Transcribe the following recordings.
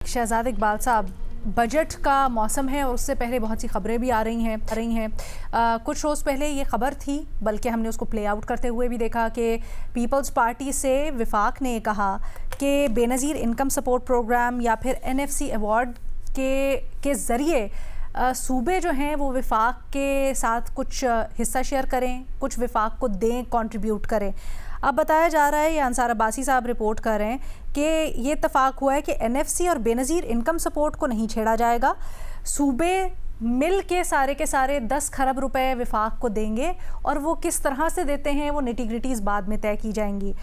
शहजाद इकबाल साहब, बजट का मौसम है और उससे पहले बहुत सी खबरें भी आ रही हैं। कुछ रोज़ पहले ये खबर थी, बल्कि हमने उसको प्ले आउट करते हुए भी देखा कि पीपल्स पार्टी से विफाक ने कहा कि बेनज़ीर इनकम सपोर्ट प्रोग्राम या फिर NFC अवार्ड के ज़रिए सूबे जो हैं वो विफाक के साथ कुछ हिस्सा शेयर करें, कुछ विफाक को दें, कंट्रीब्यूट करें। अब बताया जा रहा है, ये अंसार अब्बासी साहब रिपोर्ट कर रहे हैं कि ये इत्तफाक हुआ है कि NFC और बेनज़ीर इनकम सपोर्ट को नहीं छेड़ा जाएगा। सूबे मिल के सारे 10 खरब रुपए विफाक को देंगे और वो किस तरह से देते हैं वो निटिग्रिटीज़ बाद में तय की जाएंगी।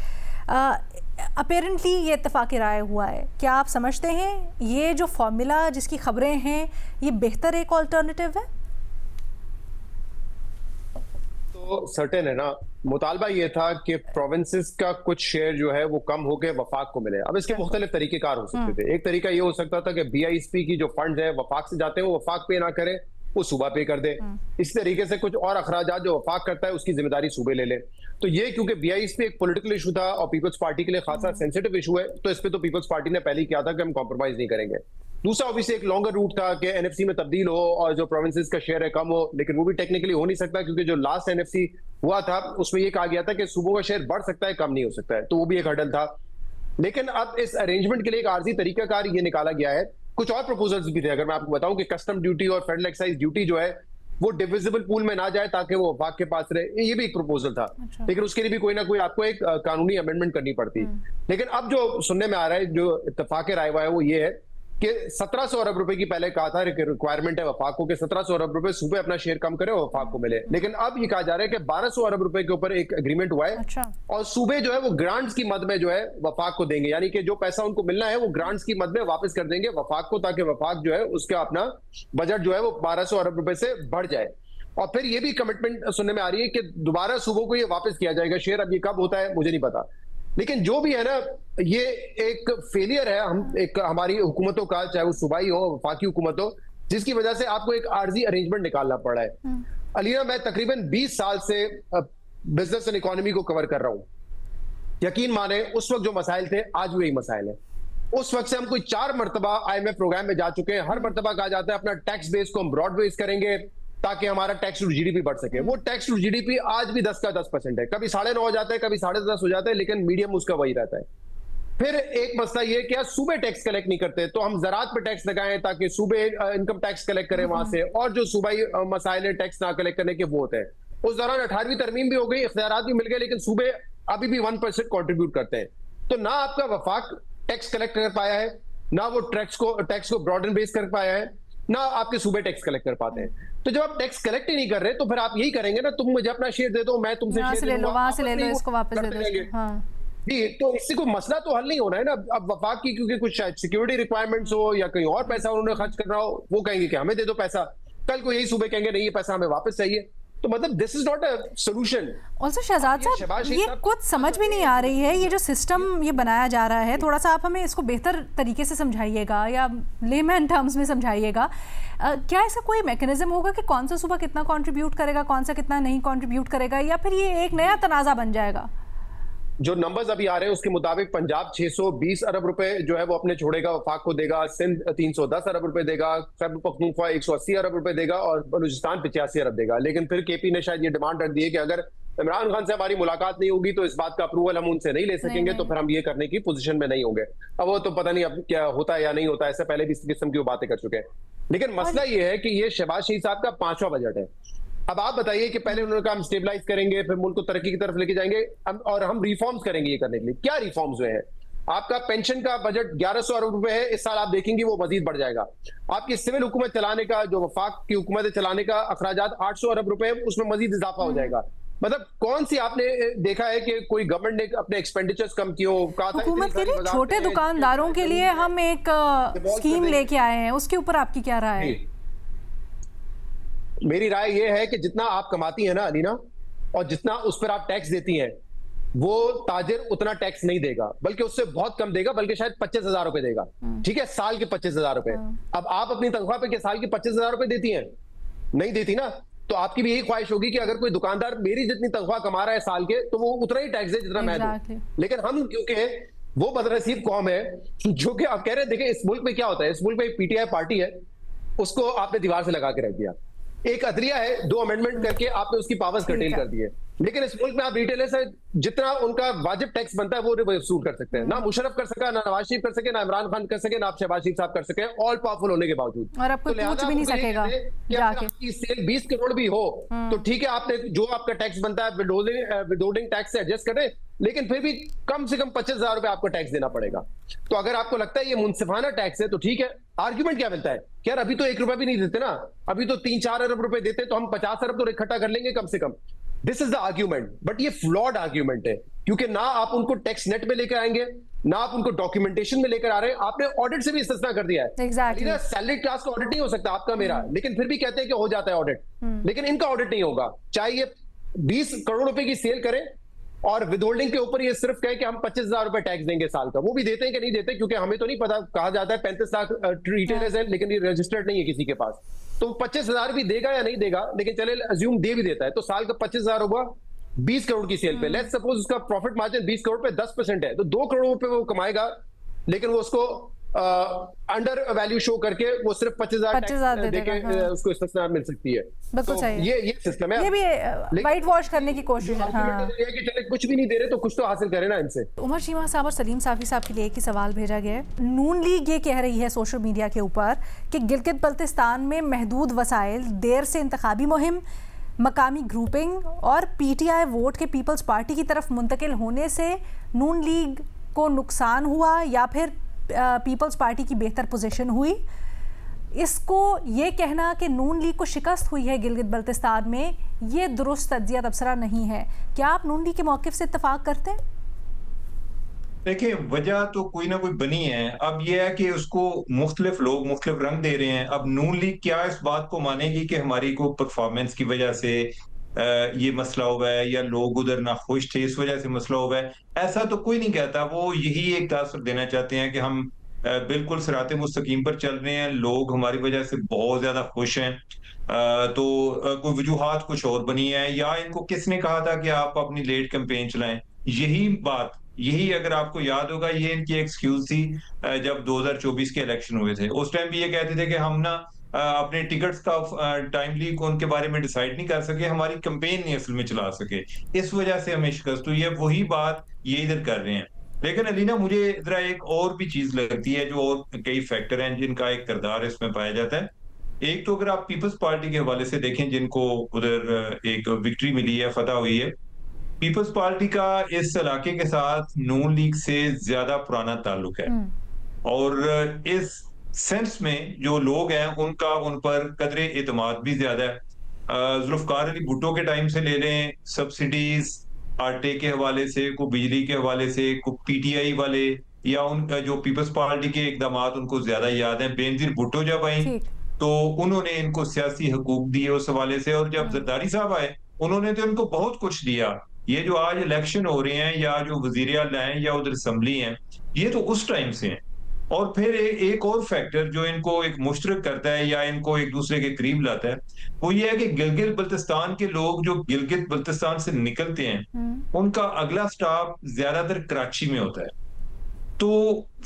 अपेरेंटली ये इत्तफाक़ राय हुआ है। क्या आप समझते हैं ये जो फॉर्मूला जिसकी खबरें हैं ये बेहतर एक ऑल्टरनेटिव है? तो सर्टेन है ना, मुतालबा ये था कि प्रोविंसेस का कुछ शेयर जो है वो कम होकर वफाक को मिले। अब इसके मुख्तलिफ तरीकेकार हो सकते थे। एक तरीका ये हो सकता था कि BISP की जो फंड है वफाक से जाते हैं वो वफाक पे ना करे, वो सूबा पे कर दे। इस तरीके से कुछ और अखराजात जो वफाक करता है उसकी जिम्मेदारी सूबे ले ले। तो ये क्योंकि BISP एक पॉलिटिकल इशू था और पीपल्स पार्टी के लिए खासा सेंसिटिव इशू है, तो इस पे तो पीपल्स पार्टी ने पहले ही किया था कि हम कॉम्प्रोमाइज नहीं करेंगे। दूसरा ऑब्वियसली एक लॉन्गर रूट था कि NFC में तब्दील हो और जो प्रोविंसेस का शेयर है कम हो, लेकिन वो भी टेक्निकली हो नहीं सकता क्योंकि जो लास्ट NFC हुआ था उसमें ये कहा गया था कि सूबों का शेयर बढ़ सकता है, कम नहीं हो सकता है, तो वो भी एक हर्डल था। लेकिन अब इस अरेंजमेंट के लिए एक आर्जी तरीकाकार ये निकाला गया है। कुछ और प्रपोजल्स भी थे, अगर मैं आपको बताऊं कि कस्टम ड्यूटी और फेडरल एक्साइज ड्यूटी जो है वो डिविजिबल पूल में ना जाए ताकि वो वफाक के पास रहे, ये भी एक प्रपोजल था। लेकिन उसके लिए भी कोई ना कोई आपको एक कानूनी अमेंडमेंट करनी पड़ती। लेकिन अब जो सुनने में आ रहा है, जो इत्तफाक राय हुआ है वो ये है कि 1700 अरब रुपए की पहले कहा था रिक्वायरमेंट है वफाक को कि 1700 अरब रुपए सूबे अपना शेयर कम करे और वफाक को मिले। लेकिन अब ये कहा जा रहा है कि 1200 अरब रुपए के ऊपर एक एग्रीमेंट हुआ है। अच्छा। और सूबे जो है वो ग्रांट्स की मद में जो है वफाक को देंगे, यानी कि जो पैसा उनको मिलना है वो ग्रांट्स की मद में वापस कर देंगे वफाक को, ताकि वफाक जो है उसका अपना बजट जो है वो 1200 अरब रुपए से बढ़ जाए। और फिर ये भी कमिटमेंट सुनने में आ रही है कि दोबारा सूबों को ये वापस किया जाएगा शेयर। अब ये कब होता है मुझे नहीं पता, लेकिन जो भी है ना, ये एक फेलियर है हमारी हुकूमतों का, चाहे वो सूबाई हो वफाकी हुकूमत हो, जिसकी वजह से आपको एक आर्जी अरेंजमेंट निकालना पड़ा है। अलीना, मैं तकरीबन 20 साल से बिजनेस एंड इकोनॉमी को कवर कर रहा हूं। यकीन माने उस वक्त जो मसाइल थे आज भी वही मसाइल है। उस वक्त से हम कोई 4 मरतबा IMF प्रोग्राम में जा चुके हैं। हर मरतबा कहा जाता है अपना टैक्स बेस को हम ब्रॉड बेस करेंगे ताकि हमारा टैक्स टू GDP बढ़ सके। वो टैक्स टू GDP आज भी 10 का 10% है, कभी 9.5 हो जाता है, कभी 10.5 हो जाता है, लेकिन मीडियम उसका वही रहता है। फिर एक मसला ये कि सूबे टैक्स कलेक्ट नहीं करते, तो हम ज़राअत पे टैक्स लगाएं ताकि सूबे इनकम टैक्स कलेक्ट करें वहां से, और जो सूबाई मसाइल टैक्स ना कलेक्ट करने के वो होते हैं। उस दौरान 18वीं तरमीम भी हो गई, इख्तियारात भी मिल गए, लेकिन सूबे अभी भी 1% कॉन्ट्रीब्यूट करते हैं। तो ना आपका वफाक टैक्स कलेक्ट कर पाया है, ना वो टैक्स को ब्रॉडन बेस कर पाया है, ना आपके सूबे टैक्स कलेक्ट कर पाते हैं। तो जब आप टैक्स कलेक्ट ही नहीं कर रहे तो फिर आप यही करेंगे ना, तुम मुझे अपना शेयर दे दो, मैं तुमसे शेयर ले लो, वहां से ले लो, इसको वापस दे दो। हाँ जी, तो इससे कोई मसला तो हल नहीं होना है ना। अब वफाक की क्योंकि कुछ सिक्योरिटी रिक्वायरमेंट्स हो या कहीं और पैसा उन्होंने खर्च करना हो, वो कहेंगे कि हमें दे दो पैसा, कल को यही सूबे कहेंगे नहीं ये पैसा हमें वापस चाहिए। तो मतलब this is not a solution. Also Shahzad साहब, ये कुछ समझ में नहीं आ रही है, ये जो सिस्टम ये बनाया जा रहा है, थोड़ा सा आप हमें इसको बेहतर तरीके से समझाइएगा या लेमैन टर्म्स में समझाइएगा। क्या ऐसा कोई मैकेनिज्म होगा कि कौन सा सूबा कितना कंट्रीब्यूट करेगा, कौन सा कितना नहीं कंट्रीब्यूट करेगा, या फिर ये एक नया तनाज़ा बन जाएगा? जो नंबर्स अभी आ रहे हैं उसके मुताबिक पंजाब 620 अरब रुपए जो है वो अपने छोड़ेगा, वफाक को देगा। सिंध 310 अरब रुपए देगा, खैबर पख्तूनख्वा 180 अरब रुपए देगा और बलूचिस्तान 85 अरब देगा। लेकिन फिर KP ने शायद ये डिमांड रख दी है कि अगर इमरान खान से हमारी मुलाकात नहीं होगी तो इस बात का अप्रूवल हम उनसे नहीं ले सकेंगे, तो फिर हम ये करने की पोजीशन में नहीं होंगे। अब वो तो पता नहीं अब क्या होता है या नहीं होता, ऐसे पहले भी इस किस्म की वो बातें कर चुके हैं। लेकिन मसला ये है कि ये शहबाज शरीफ साहब का 5वां बजट है। अब आप बताइए कि पहले उन्होंने कहा हम स्टेबलाइज करेंगे, फिर मुल्क को तरक्की की तरफ लेके जाएंगे, और हम रिफॉर्म्स करेंगे। ये करने के लिए क्या रिफॉर्म्स हुए हैं? आपका पेंशन का बजट 1100 अरब रुपए है, इस साल आप देखेंगे वो मजीद बढ़ जाएगा। आपकी सिविल हुकूमत चलाने का, जो वफाक की हुकूमत चलाने का अखराजात 800 अरब रुपए, उसमें मजीद इजाफा हो जाएगा। मतलब कौन सी आपने देखा है कि कोई गवर्नमेंट ने अपने एक्सपेंडिचर्स कम किए हो? हुकूमत के लिए छोटे दुकानदारों के लिए हम एक स्कीम लेके आए हैं, उसके ऊपर आपकी क्या राय है? मेरी राय यह है कि जितना आप कमाती है ना अलीना, और जितना उस पर आप टैक्स देती हैं, वो ताजिर उतना टैक्स नहीं देगा, बल्कि उससे बहुत कम देगा, बल्कि शायद 25,000 रुपए देगा। ठीक है, साल के 25,000 रुपए। अब आप अपनी तनख्वाह पे साल के 25,000 रुपए देती हैं? नहीं देती ना। तो आपकी भी यही ख्वाहिश होगी कि अगर कोई दुकानदार मेरी जितनी तनख्वाह कमा रहा है साल के, तो वो उतना ही टैक्स दे जितना मैं दूं। लेकिन हम क्योंकि वो बदनसीब कौम है जो कि आप कह रहे हैं। देखिए इस मुल्क में क्या होता है, इस मुल्क में पीटीआई पार्टी है, उसको आपने दीवार से लगा के रख दिया। एक अदलिया है, 2 अमेंडमेंट करके आपने उसकी पावर्स कर्टेल कर दिए। लेकिन इस मुल्क में आप रिटेलर से जितना उनका वाजिब टैक्स बनता है वो वसूल कर सकते हैं। ना मुशर्रफ कर सका, ना नवाज शरीफ कर सके, ना इमरान खान कर सके, ना आप शहबाज शरीफ साहब कर सके, ऑल पावरफुल होने के बावजूद। और आपको पूछ भी नहीं सकेगा जाके। आपकी सेल 20 करोड़ भी हो तो ठीक है, आपने जो आपका टैक्स बनता है विदहोल्डिंग टैक्स से एडजस्ट करें, लेकिन फिर भी कम से कम 25,000 रुपए आपको टैक्स देना पड़ेगा। तो अगर आपको लगता है ये मुनसिफाना टैक्स है तो ठीक है। आर्ग्यूमेंट क्या मिलता है कि यार अभी तो 1 रुपया भी नहीं देते ना, अभी तो 3-4 अरब रुपए देते तो हम 50 अरब तो इकट्ठा कर लेंगे कम से कम। This is the argument, but ये फ्लॉड आर्ग्यूमेंट है, क्योंकि ना आप उनको टैक्स नेट में लेकर आएंगे, ना आप उनको डॉक्यूमेंटेशन में लेकर आ रहे हैं। आपने ऑडिट से भी इस्तेस्ना कर दिया है। Exactly. सैलरी क्लास का ऑडिट नहीं हो सकता आपका मेरा, लेकिन फिर भी कहते हैं कि हो जाता है ऑडिट, लेकिन इनका ऑडिट नहीं होगा। चाहे ये 20 करोड़ रुपए की सेल करें और विदहोल्डिंग के ऊपर ये सिर्फ कहे कि हम 25,000 रुपए टैक्स देंगे साल का, वो भी देते हैं कि नहीं देते, क्योंकि हमें तो नहीं पता। कहा जाता है 35 लाख रिटेलर्स हैं, लेकिन ये रजिस्टर्ड नहीं है किसी के पास। तो 25,000 भी देगा या नहीं देगा, लेकिन चले अज्यूम दे भी देता है, तो साल का 25,000 होगा 20 करोड़ की सेल पे। लेट्स सपोज उसका प्रॉफिट मार्जिन 20 करोड़ पे 10% है, तो 2 करोड़ रुपए वो कमाएगा, लेकिन वो उसको अंडर वैल्यू शो करके वो सिर्फ 25,000 देके उसको इस्तेमाल मिल सकती है। बिल्कुल सही। ये सिस्टम है, ये भी वाइट वॉश करने की कोशिश है। हाँ। कि चले कुछ भी नहीं दे रहे तो कुछ तो हासिल करें ना इनसे। उमर चीमा साहब और सलीम साफी साहब के लिए एक ही सवाल भेजा गया है। नून लीग ये कह रही है सोशल मीडिया के ऊपर कि गिलगित बल्तिस्तान में महदूद वसाइल, देर से इंतखाबी मुहिम, मकामी ग्रुपिंग और पीटीआई वोट के पीपल्स पार्टी की तरफ मुंतकिल होने से नून लीग को नुकसान हुआ या फिर पीपल्स पार्टी की बेहतर पोजीशन हुई। इसको ये कहना कि नून लीग को शिकस्त हुई है गिलगित बल्तिस्तान में, ये दुरुस्त तज्जिया तबसरा नहीं है। क्या आप नून लीग के मौक़िफ़ से इत्तेफाक करते हैं? देखिए, वजह तो कोई ना कोई बनी है। अब यह है कि उसको मुख्तलिफ लोग मुख्तलिफ रंग दे रहे हैं। अब नून लीग क्या इस बात को मानेगी कि हमारी को परफॉर्मेंस की वजह से ये मसला हुआ है या लोग उधर नाखुश थे इस वजह से मसला हुआ है? ऐसा तो कोई नहीं कहता। वो यही एक तासुर देना चाहते हैं कि हम बिल्कुल सिराते मुस्तकीम पर चल रहे हैं, लोग हमारी वजह से बहुत ज्यादा खुश हैं। कोई वजूहात कुछ और बनी है, या इनको किसने कहा था कि आप अपनी लेट कैंपेन चलाएं? यही अगर आपको याद होगा, ये इनकी एक्सक्यूज थी जब 2024 के इलेक्शन हुए थे। उस टाइम भी ये कहते थे कि हम ना अपने टिकट्स का टाइमली उनके बारे में डिसाइड नहीं कर सके, हमारी कैंपेन नहीं असल में चला सके, इस वजह से हमें शिकस्त हुई है। वही बात ये इधर कर रहे हैं। लेकिन अलीना, मुझे जरा एक और भी चीज लगती है, जो और कई फैक्टर हैं जिनका एक किरदार इसमें पाया जाता है। एक तो अगर आप पीपल्स पार्टी के हवाले से देखें, जिनको उधर एक विक्ट्री मिली है, फतह हुई है, पीपल्स पार्टी का इस इलाके के साथ नून लीग से ज्यादा पुराना ताल्लुक है, और इस सेंस में जो लोग हैं उनका उन पर कदरे एतमाद भी ज्यादा है। जुल्फकार अली भुट्टो के टाइम से ले लें, सब्सिडीज आटे के हवाले से, को बिजली के हवाले से, को पीटीआई वाले, या उन जो पीपल्स पार्टी के इकदाम उनको ज्यादा याद हैं। बेनजीर भुट्टो जब आई तो उन्होंने इनको सियासी हकूक दिए उस हवाले से, और जब जरदारी साहब आए उन्होंने तो इनको बहुत कुछ दिया। ये जो आज इलेक्शन हो रहे हैं, या जो वजीर आला हैं, या उधर असम्बली हैं, ये तो उस टाइम से हैं। और फिर एक और फैक्टर जो इनको एक मुश्तरक करता है या इनको एक दूसरे के करीब लाता है, वो ये है कि गिलगित बल्तिस्तान के लोग जो गिलगित बल्तिस्तान से निकलते हैं, उनका अगला स्टॉप ज्यादातर कराची में होता है। तो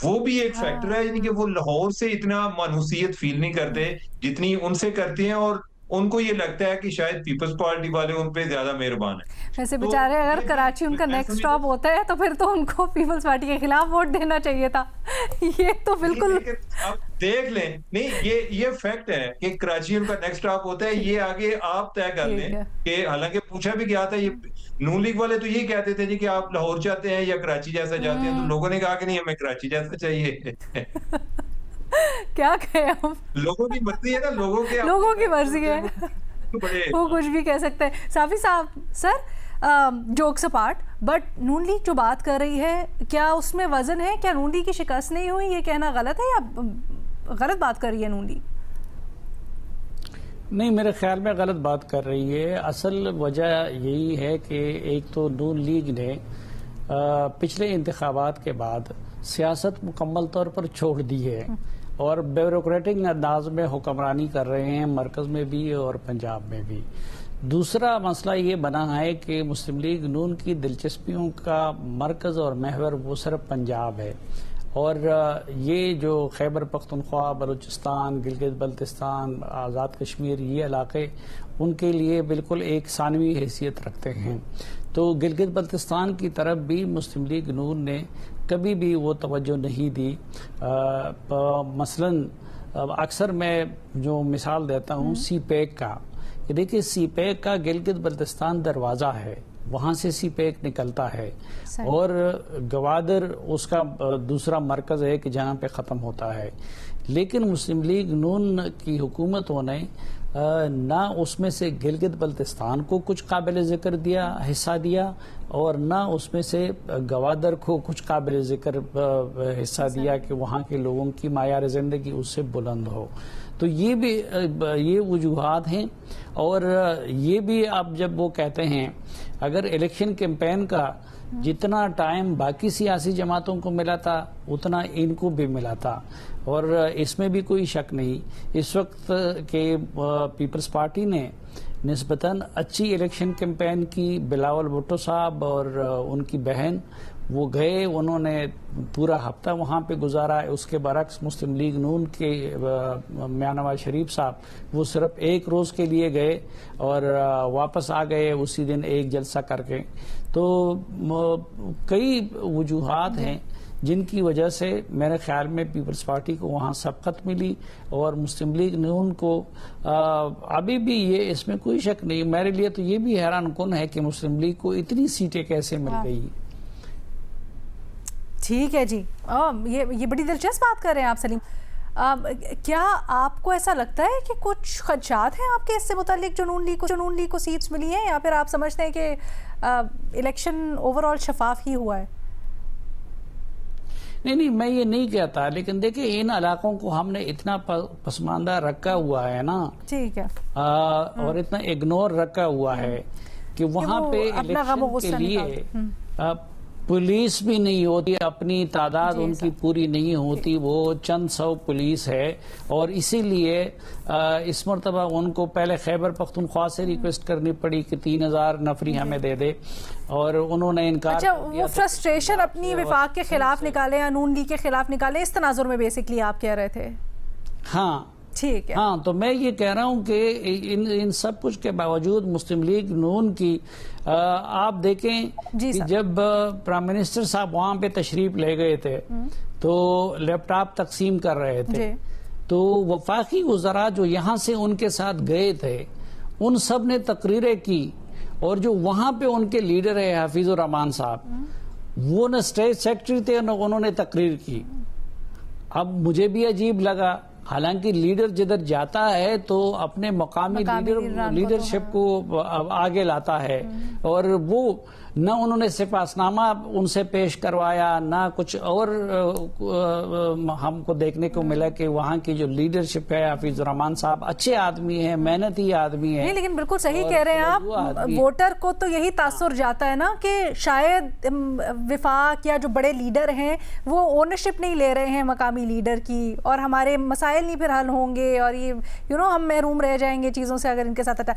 वो भी एक फैक्टर है, यानी कि वो लाहौर से इतना मानूसियत फील नहीं करते जितनी उनसे करते हैं, और उनको ये लगता है कि शायद पीपल्स पार्टी वाले उन पे ज्यादा मेहरबान है। वैसे बेचारे अगर कराची उनका नेक्स्ट स्टॉप होता है तो फिर तो उनको पीपल्स पार्टी के खिलाफ वोट देना चाहिए था। ये तो बिल्कुल आप देख लें, नहीं ये फैक्ट है कि कराची उनका नेक्स्ट स्टॉप होता है। ये आगे आप तय कर लें कि हालांकि पूछा भी गया था, ये नून लीग वाले तो ये कहते थे जी कि आप लाहौर चाहते हैं या कराची जैसा चाहते हैं, तो लोगों ने कहा कि नहीं, हमें कराची जैसा चाहिए। क्या कहें हम, लोगों की मर्जी है ना, लोगों की मर्जी है, वो कुछ भी कह सकते हैं। साफी साहब sir, jokes apart, but Noon league जो बात कर रही है, क्या उसमें वजन है? क्या नून लीग की शिकस्त नहीं हुई, ये कहना गलत है या गलत बात कर रही है नून लीग? नहीं, मेरे ख्याल में गलत बात कर रही है। असल वजह यही है कि एक तो नून लीग ने पिछले इंतखाबात के बाद सियासत मुकम्मल तौर पर छोड़ दी है और ब्यूरोक्रेटिक अंदाज में हुक्मरानी कर रहे हैं, मरकज में भी और पंजाब में भी। दूसरा मसला ये बना है कि मुस्लिम लीग नून की दिलचस्पियों का मरकज और महवर वो सिर्फ पंजाब है, और ये जो खैबर पख्तूनख्वा, बलूचिस्तान, गिलगित बल्तिस्तान, आज़ाद कश्मीर, ये इलाके उनके लिए बिल्कुल एक सानवी हैसियत रखते हैं। तो गिलगित बल्तिस्तान की तरफ भी मुस्लिम लीग नून ने कभी भी वो तवज्जो नहीं दी। मसलन अक्सर मैं जो मिसाल देता हूँ सी पैक का, कि देखिए सी पैक का गिलगित बल्तिस्तान दरवाज़ा है, वहाँ से सी पैक निकलता है, और गवादर उसका दूसरा मरकज है कि जहाँ पे ख़त्म होता है। लेकिन मुस्लिम लीग नून की हुकूमतों ने ना उसमें से गिलगित बल्तिस्तान को कुछ काबिल ज़िक्र दिया, हिस्सा दिया, और ना उसमें से गवादर को कुछ काबिल ज़िक्र हिस्सा दिया कि वहाँ के लोगों की मायार ज़िंदगी उससे बुलंद हो। तो ये वजूहात हैं। और ये भी अब जब वो कहते हैं, अगर इलेक्शन कैंपेन का जितना टाइम बाकी सियासी जमातों को मिला था उतना इनको भी मिला था, और इसमें भी कोई शक नहीं। इस वक्त के पीपल्स पार्टी ने निस्बतन अच्छी इलेक्शन कैंपेन की। बिलावल भुट्टो साहब और उनकी बहन वो गए, उन्होंने पूरा हफ्ता वहाँ पे गुजारा। उसके बरक्स मुस्लिम लीग नून के मियां नवाज शरीफ साहब वो सिर्फ एक रोज़ के लिए गए और वापस आ गए उसी दिन एक जलसा करके। तो कई वजूहात हैं जिनकी वजह से मेरे ख्याल में पीपल्स पार्टी को वहाँ सबकत मिली, और मुस्लिम लीग नून को अभी भी ये इसमें कोई शक नहीं। मेरे लिए तो ये भी हैरान कुन है कि मुस्लिम लीग को इतनी सीटें कैसे मिल गई। ठीक है जी, ये बड़ी दिलचस्प बात कर रहे हैं आप सलीम। क्या आपको ऐसा लगता है कि कुछ खदशात हैं आपके इससे मुतालिक जो नून लीग को सीट्स मिली हैं, या फिर आप समझते हैं कि इलेक्शन ओवरऑल शफाफ ही हुआ है? नहीं, मैं ये नहीं कहता, लेकिन देखिए इन इलाकों को हमने इतना पसमानदा रखा हुआ है ना, ठीक है, और इतना इग्नोर रखा हुआ है कि वहाँ पे इलेक्शन के लिए पुलिस भी नहीं होती, अपनी तादाद उनकी पूरी नहीं होती, वो चंद सौ पुलिस है। और इसीलिए इस मरतबा उनको पहले खैबर पख्तूनख्वा से रिक्वेस्ट करनी पड़ी कि 3000 नफरी हमें दे दे, और उन्होंने इनकार। अच्छा, वो फ्रस्ट्रेशन अपनी विफाक के खिलाफ निकाले या नून लीग के खिलाफ निकाले, इस तनाजुर में बेसिकली आप कह रहे थे? हाँ ठीक है। हाँ, तो मैं ये कह रहा हूँ कि इन सब कुछ के बावजूद मुस्लिम लीग नून की आप देखें कि जब प्राइम मिनिस्टर साहब वहाँ पे तशरीफ ले गए थे तो लैपटॉप तकसीम कर रहे थे, तो वफाकी वज़रा जो यहाँ से उनके साथ गए थे उन सब ने तकरीरें की, और जो वहाँ पे उनके लीडर है हफीजुर रहमान साहब, वो न स्टेट सेक्रेटरी थे न उन्होंने तकरीर की। अब मुझे भी अजीब लगा, हालांकि लीडर जिधर जाता है तो अपने मकामी लीडरशिप को आगे लाता है, और वो न उन्होंने सिफासनामा उनसे पेश करवाया ना कुछ और। हमको देखने को मिला कि वहाँ की जो लीडरशिप है, हफीज रहमान साहब अच्छे आदमी हैं, मेहनती आदमी हैं। नहीं, लेकिन बिल्कुल सही कह रहे हैं आप। वोटर को तो यही तासुर जाता है ना कि शायद विफाक या जो बड़े लीडर हैं वो ओनरशिप नहीं ले रहे हैं मकामी लीडर की, और हमारे मसाइल नहीं फिर हल होंगे, और ये हम महरूम रह जाएंगे चीज़ों से अगर इनके साथ